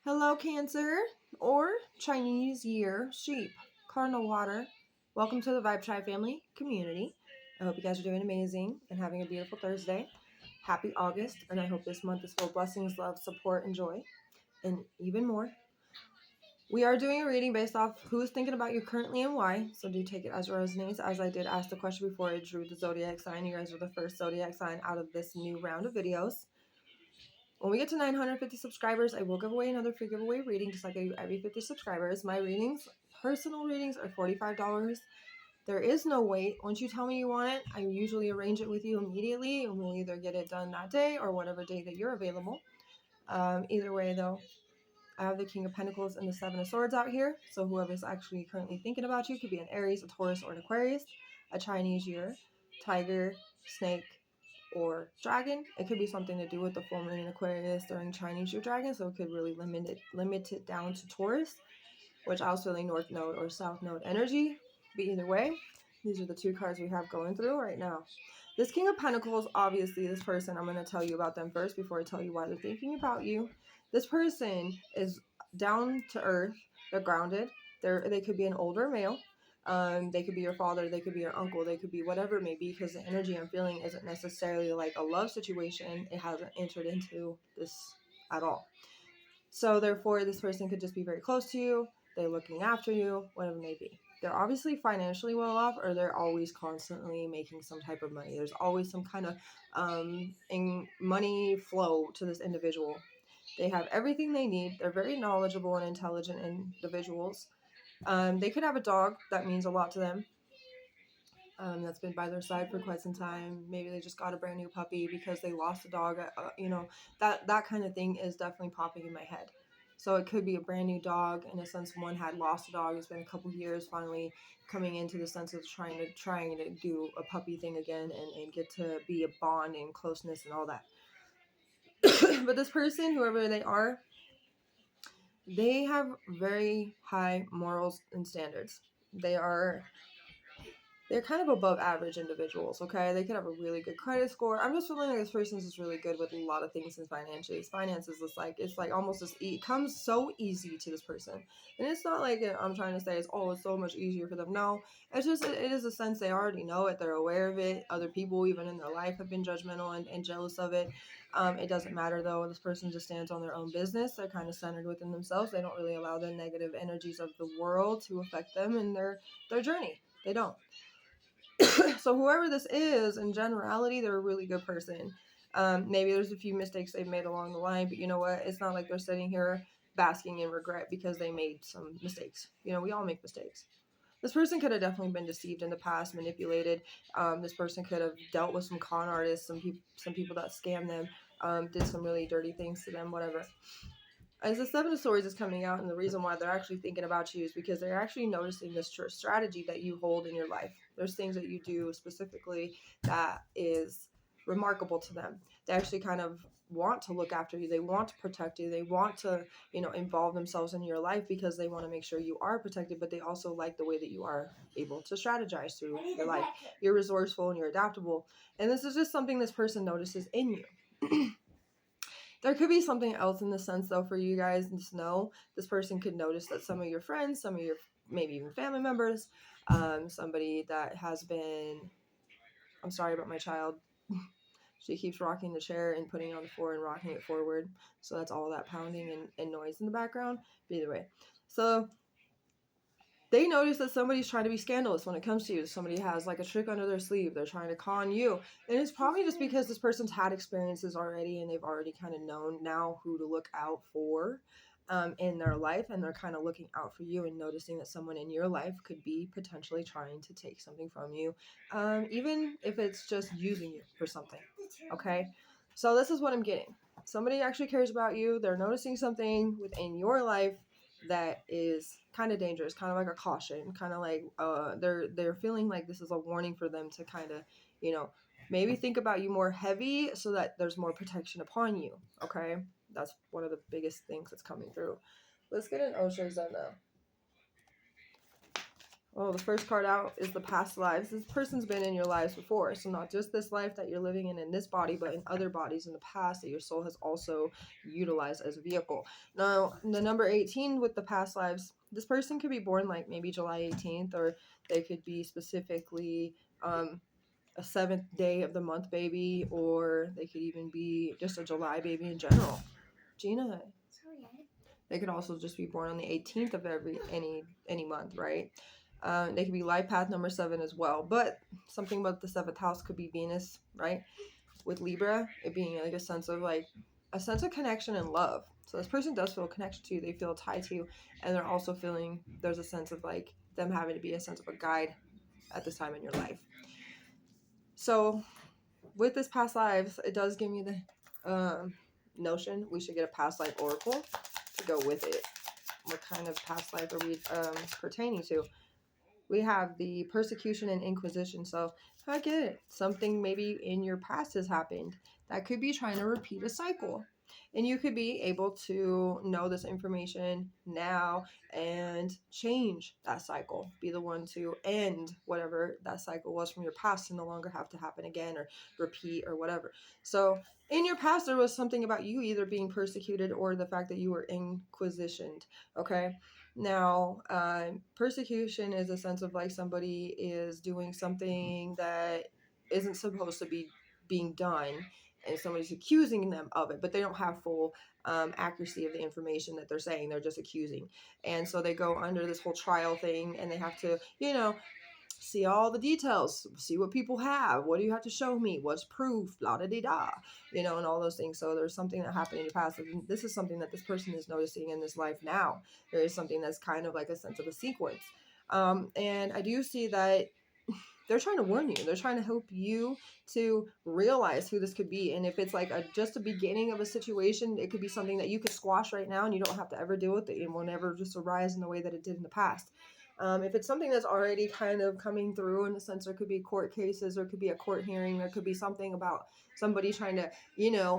Hello, Cancer, or Chinese Year Sheep, Cardinal Water. Welcome to the Vibe Tribe family community. I hope you guys are doing amazing and having a beautiful Thursday. Happy August, and I hope this month is full of blessings, love, support, and joy, and even more. We are doing a reading based off who's thinking about you currently and why, so do take it as it resonates. As I did ask the question before I drew the zodiac sign, you guys are the first zodiac sign out of this new round of videos. When we get to 950 subscribers, I will give away another free giveaway reading, just like I do every 50 subscribers. My readings, personal readings, are $45. There is no wait. Once you tell me you want it, I usually arrange it with you immediately, and we'll either get it done that day or whatever day that you're available. Either way, though, I have the King of Pentacles and the Seven of Swords out here. So whoever's actually currently thinking about you could be an Aries, a Taurus, or an Aquarius, a Chinese year, tiger, snake, or dragon. It could be something to do with the full moon in Aquarius during Chinese year dragon, so it could really limit it down to Taurus, which I was feeling North Node or South Node energy. But either way, these are the two cards we have going through right now. This King of Pentacles, obviously, this person, I'm going to tell you about them first before I tell you why they're thinking about you. This person is down to earth. They're grounded. They could be an older male. They could be your father, they could be your uncle, they could be whatever it may be, because the energy I'm feeling isn't necessarily like a love situation. It hasn't entered into this at all. So therefore, this person could just be very close to you. They're looking after you, whatever it may be. They're obviously financially well off, or they're always constantly making some type of money. There's always some kind of money flow to this individual. They have everything they need. They're very knowledgeable and intelligent individuals. They could have a dog that means a lot to them. That's been by their side for quite some time. Maybe they just got a brand new puppy because they lost a dog. That kind of thing is definitely popping in my head. So it could be a brand new dog in a sense. One had lost a dog. It's been a couple years, finally coming into the sense of trying to do a puppy thing again and get to be a bond and closeness and all that. But this person, whoever they are, they have very high morals and standards. They're kind of above average individuals, okay? They could have a really good credit score. I'm just feeling like this person's just really good with a lot of things in finances. Finances is like almost just it comes so easy to this person. And it's not like I'm trying to say it's so much easier for them. No, it's just it is a sense they already know it. They're aware of it. Other people even in their life have been judgmental and jealous of it. It doesn't matter though. This person just stands on their own business. They're kind of centered within themselves. They don't really allow the negative energies of the world to affect them in their journey. They don't. So whoever this is, in generality, they're a really good person. Maybe there's a few mistakes they've made along the line, but you know what? It's not like they're sitting here basking in regret because they made some mistakes. You know, we all make mistakes. This person could have definitely been deceived in the past, manipulated. This person could have dealt with some con artists, some people that scammed them, did some really dirty things to them, whatever. As the Seven of Swords is coming out, and the reason why they're actually thinking about you is because they're actually noticing this strategy that you hold in your life. There's things that you do specifically that is remarkable to them. They actually kind of want to look after you. They want to protect you. They want to, involve themselves in your life because they want to make sure you are protected, but they also like the way that you are able to strategize through your life. You're resourceful and you're adaptable. And this is just something this person notices in you. There could be something else in the sense, though, for you guys to know. This person could notice that some of your friends, some of your maybe even family members, somebody that has been, I'm sorry about my child. She keeps rocking the chair and putting it on the floor and rocking it forward. So that's all that pounding and noise in the background. But either way. So they notice that somebody's trying to be scandalous when it comes to you. Somebody has like a trick under their sleeve. They're trying to con you. And it's probably just because this person's had experiences already and they've already kind of known now who to look out for in their life. And they're kind of looking out for you and noticing that someone in your life could be potentially trying to take something from you. Even if it's just using you for something. Okay. So this is what I'm getting. Somebody actually cares about you. They're noticing something within your life that is kind of dangerous, kind of like a caution, kind of like they're feeling like this is a warning for them to kind of, maybe think about you more heavy so that there's more protection upon you. Okay, that's one of the biggest things that's coming through. Let's get an Osho Zen now. Well, the first card out is the past lives. This person's been in your lives before. So not just this life that you're living in this body, but in other bodies in the past that your soul has also utilized as a vehicle. Now, the number 18 with the past lives, this person could be born like maybe July 18th, or they could be specifically a 7th day of the month baby, or they could even be just a July baby in general. Gina. They could also just be born on the 18th of any month, right? They could be life path number 7 as well. But something about the 7th house could be Venus, right? With Libra, it being like a sense of connection and love. So this person does feel a connection to you. They feel tied to you. And they're also feeling there's a sense of like them having to be a sense of a guide at this time in your life. So with this past lives, it does give me the notion we should get a past life oracle to go with it. What kind of past life are we pertaining to? We have the persecution and inquisition. So I get it. Something maybe in your past has happened that could be trying to repeat a cycle. And you could be able to know this information now and change that cycle. Be the one to end whatever that cycle was from your past and no longer have to happen again or repeat or whatever. So in your past, there was something about you either being persecuted or the fact that you were inquisitioned. Okay. Now, persecution is a sense of like somebody is doing something that isn't supposed to be being done, and somebody's accusing them of it, but they don't have full accuracy of the information that they're saying. They're just accusing. And so they go under this whole trial thing, and they have to, see all the details, see what people have. What do you have to show me? What's proof? Blah, da, da, da, and all those things. So there's something that happened in your past. And this is something that this person is noticing in this life now. There is something that's kind of like a sense of a sequence. And I do see that they're trying to warn you. They're trying to help you to realize who this could be. And if it's like just a beginning of a situation, it could be something that you could squash right now and you don't have to ever deal with it. It will never just arise in the way that it did in the past. If it's something that's already kind of coming through in the sense, there could be court cases, there could be a court hearing, there could be something about somebody trying to,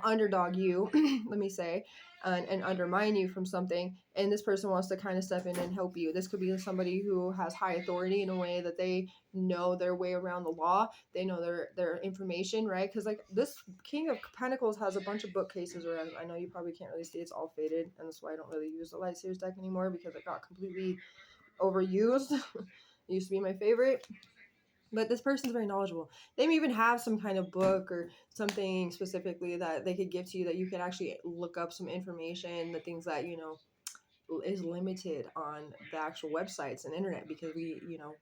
underdog you, let me say, and undermine you from something. And this person wants to kind of step in and help you. This could be somebody who has high authority in a way that they know their way around the law. They know their information, right? Because like this King of Pentacles has a bunch of bookcases around. I know you probably can't really see, it's all faded, and that's why I don't really use the Light Seers deck anymore, because it got completely overused. It used to be my favorite. But this person's very knowledgeable. They may even have some kind of book or something specifically that they could give to you that you could actually look up some information, the things that, is limited on the actual websites and internet, because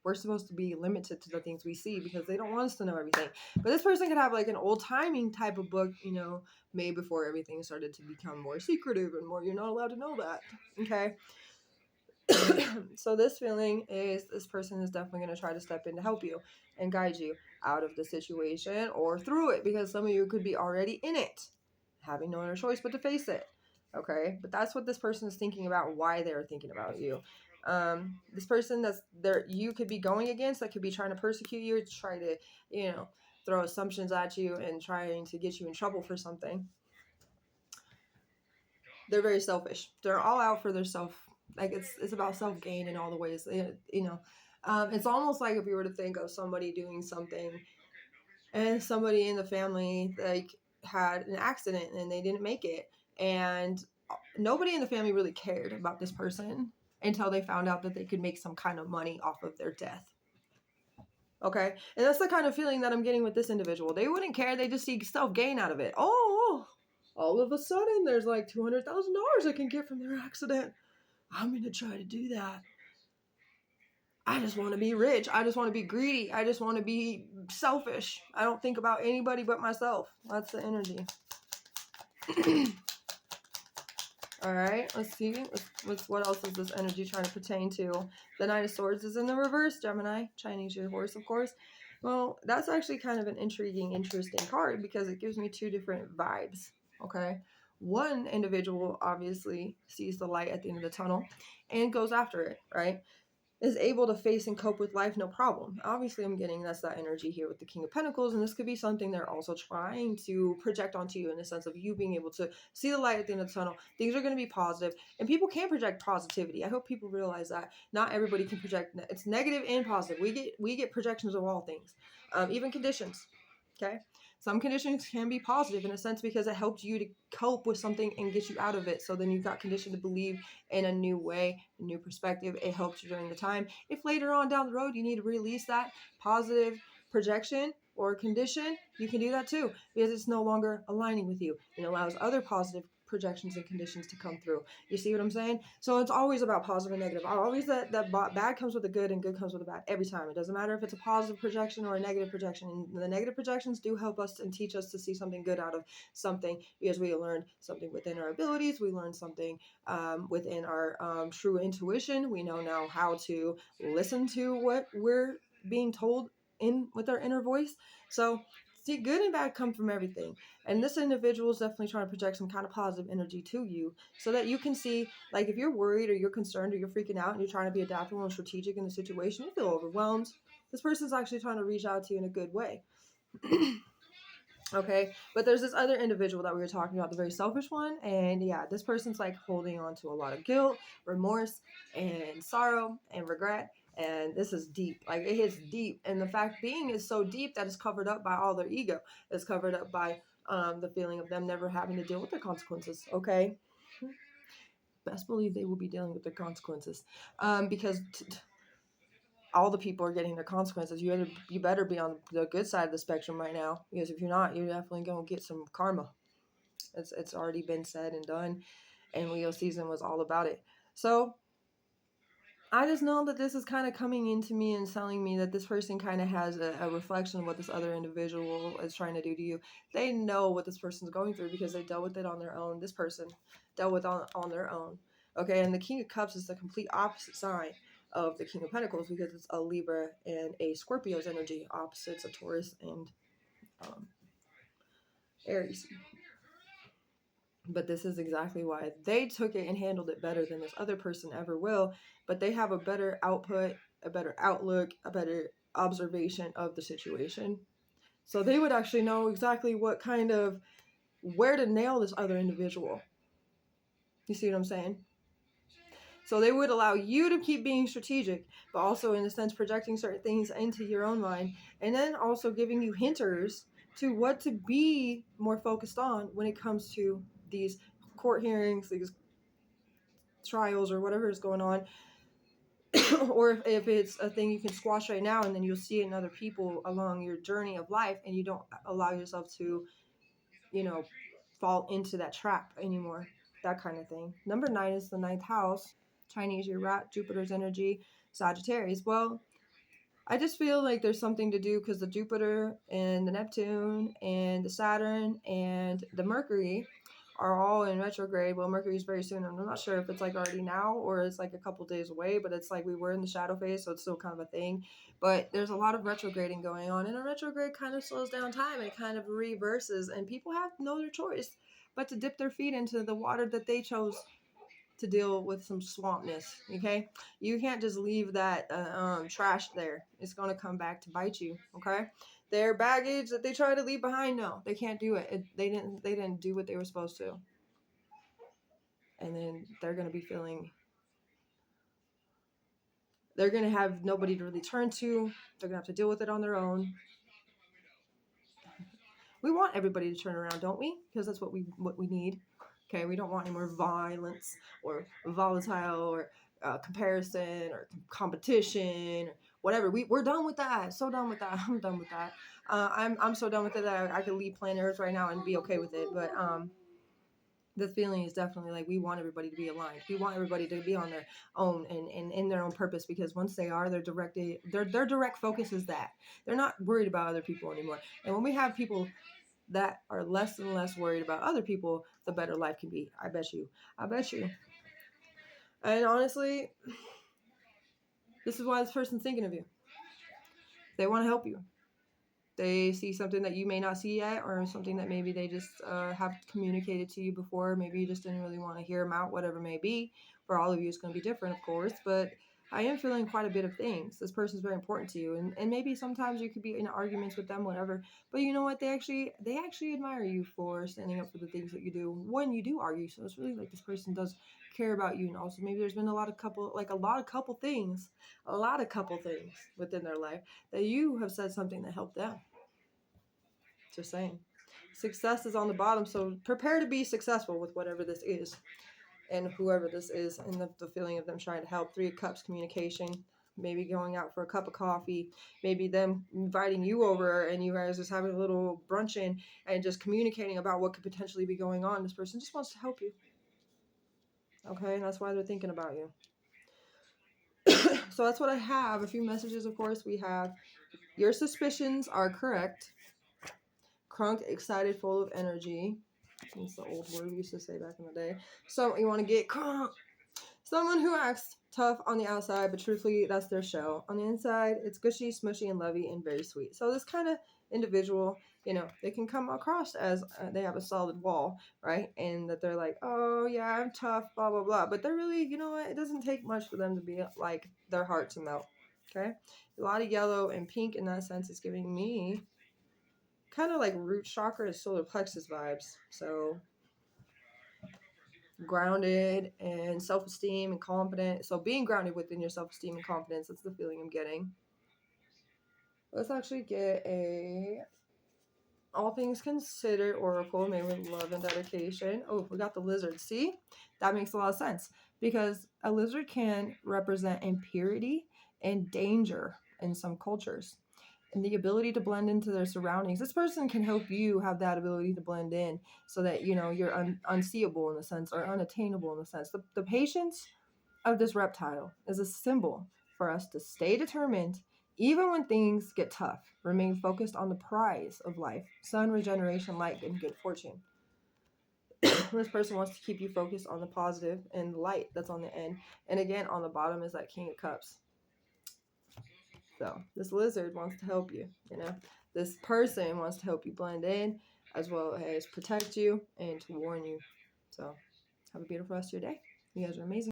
we're supposed to be limited to the things we see because they don't want us to know everything. But this person could have like an old timing type of book, made before everything started to become more secretive and more, you're not allowed to know that. Okay. So this feeling is this person is definitely going to try to step in to help you and guide you out of the situation or through it, because some of you could be already in it, having no other choice but to face it. Okay, but that's what this person is thinking about, why they're thinking about you. This person that's there, you could be going against, that could be trying to persecute you, to try to, throw assumptions at you and trying to get you in trouble for something. They're very selfish. They're all out for their self. Like it's about self gain in all the ways. It's almost like if you were to think of somebody doing something, and somebody in the family like had an accident and they didn't make it, and nobody in the family really cared about this person until they found out that they could make some kind of money off of their death. Okay, and that's the kind of feeling that I'm getting with this individual. They wouldn't care. They just see self gain out of it. Oh, all of a sudden there's like $200,000 I can get from their accident. I'm going to try to do that. I just want to be rich. I just want to be greedy. I just want to be selfish. I don't think about anybody but myself. That's the energy. All right, let's see. What else is this energy trying to pertain to? The Knight of Swords is in the reverse, Gemini. Chinese your horse, of course. Well, that's actually kind of an interesting card because it gives me two different vibes, okay? One individual obviously sees the light at the end of the tunnel and goes after it, right? is able to face and cope with life no problem. Obviously, I'm getting that's that energy here with the King of Pentacles, and this could be something they're also trying to project onto you in the sense of you being able to see the light at the end of the tunnel. Things are going to be positive, and people can project positivity. I hope people realize that not everybody can project. It's negative and positive. We get projections of all things, even conditions. Okay. Some conditions can be positive in a sense because it helps you to cope with something and get you out of it. So then you've got conditioned to believe in a new way, a new perspective. It helps you during the time. If later on down the road you need to release that positive projection or condition, you can do that too because it's no longer aligning with you. It allows other positive projections and conditions to come through. You see what I'm saying? So it's always about positive and negative. Always that bad comes with the good and good comes with the bad every time. It doesn't matter if it's a positive projection or a negative projection. And the negative projections do help us and teach us to see something good out of something because we learned something within our abilities. We learned something within our true intuition. We know now how to listen to what we're being told in with our inner voice. So see, good and bad come from everything. And this individual is definitely trying to project some kind of positive energy to you so that you can see, like, if you're worried or you're concerned or you're freaking out and you're trying to be adaptable and strategic in the situation, you feel overwhelmed. This person's actually trying to reach out to you in a good way. Okay, but there's this other individual that we were talking about, the very selfish one, and yeah, this person's like holding on to a lot of guilt, remorse, and sorrow and regret, and this is deep, like it hits deep, and the fact being is so deep that it's covered up by all their ego. It's covered up by the feeling of them never having to deal with their consequences. Okay, best believe they will be dealing with their consequences, because all the people are getting their consequences. You better be on the good side of the spectrum right now, because if you're not, you're definitely gonna get some karma. It's already been said and done, and Leo season was all about it. So I just know that this is kind of coming into me and telling me that this person kind of has a reflection of what this other individual is trying to do to you. They know what this person's going through because they dealt with it on their own. This person dealt with on their own. Okay, and the King of Cups is the complete opposite sign of the King of Pentacles because it's a Libra and a Scorpio's energy. Opposites, a Taurus and Aries. But this is exactly why they took it and handled it better than this other person ever will. But they have a better output, a better outlook, a better observation of the situation. So they would actually know exactly what kind of, where to nail this other individual. You see what I'm saying? So they would allow you to keep being strategic, but also in a sense projecting certain things into your own mind, and then also giving you hinters to what to be more focused on when it comes to these court hearings, these trials, or whatever is going on. Or if it's a thing you can squash right now and then you'll see it in other people along your journey of life, and you don't allow yourself to, fall into that trap anymore. That kind of thing. Number 9 is the 9th house. Chinese year rat, Jupiter's energy, Sagittarius. Well, I just feel like there's something to do because the Jupiter and the Neptune and the Saturn and the Mercury are all in retrograde. Well, Mercury's very soon. I'm not sure if it's like already now or it's like a couple days away, but it's like we were in the shadow phase, so it's still kind of a thing. But there's a lot of retrograding going on, and a retrograde kind of slows down time and it kind of reverses, and people have no other choice but to dip their feet into the water that they chose to deal with some swampness. Okay, you can't just leave that trash there. It's going to come back to bite you. Okay, their baggage that they try to leave behind, no, they can't do it. They didn't do what they were supposed to, and then they're going to be feeling, they're going to have nobody to really turn to. They're going to have to deal with it on their own. We want everybody to turn around, don't we? Because that's what we need. Okay, we don't want any more violence or volatile or comparison or competition or whatever. We're done with that. So done with that. I'm done with that. I'm so done with it that I could leave planet Earth right now and be okay with it. But the feeling is definitely like we want everybody to be aligned. We want everybody to be on their own and in their own purpose, because once they are, their direct focus is that. They're not worried about other people anymore. And when we have people that are less and less worried about other people, the better life can be. I bet you. And honestly, this is why this person's thinking of you. They want to help you. They see something that you may not see yet, or something that maybe they just have communicated to you before. Maybe you just didn't really want to hear them out, whatever it may be. For all of you, it's going to be different, of course. But I am feeling quite a bit of things. This person's very important to you, and maybe sometimes you could be in arguments with them, whatever. But you know what? They actually admire you for standing up for the things that you do when you do argue. So it's really like this person does care about you, and also maybe there's been a lot of couple things within their life that you have said something that helped them. Just saying. Success is on the bottom, so prepare to be successful with whatever this is and whoever this is, and the feeling of them trying to help. 3 of Cups, communication, maybe going out for a cup of coffee, maybe them inviting you over and you guys just having a little brunching and just communicating about what could potentially be going on. This person just wants to help you. Okay, and that's why they're thinking about you. So that's what I have. A few messages, of course. We have, your suspicions are correct. Crunk, excited, full of energy. That's the old word we used to say back in the day. So you want to get crunk. Someone who acts tough on the outside, but truthfully, that's their show. On the inside, it's gushy, smushy, and lovey, and very sweet. So this kind of individual, they can come across as they have a solid wall, right? And that they're like, oh, yeah, I'm tough, blah, blah, blah. But they're really, you know what? It doesn't take much for them to be like their heart to melt, okay? A lot of yellow and pink in that sense is giving me kind of like root chakra and solar plexus vibes. So grounded and self-esteem and confident. So being grounded within your self-esteem and confidence, that's the feeling I'm getting. Let's actually get a all things considered oracle made with love and dedication. Oh, we got the lizard. See, that makes a lot of sense because a lizard can represent impurity and danger in some cultures, and the ability to blend into their surroundings. This person can help you have that ability to blend in so that you're unseeable in a sense, or unattainable in a sense. The patience of this reptile is a symbol for us to stay determined even when things get tough. Remain focused on the prize of life: sun, regeneration, light, and good fortune. This person wants to keep you focused on the positive and light that's on the end. And again, on the bottom is that King of Cups. So this lizard wants to help you, This person wants to help you blend in as well as protect you and to warn you. So have a beautiful rest of your day. You guys are amazing.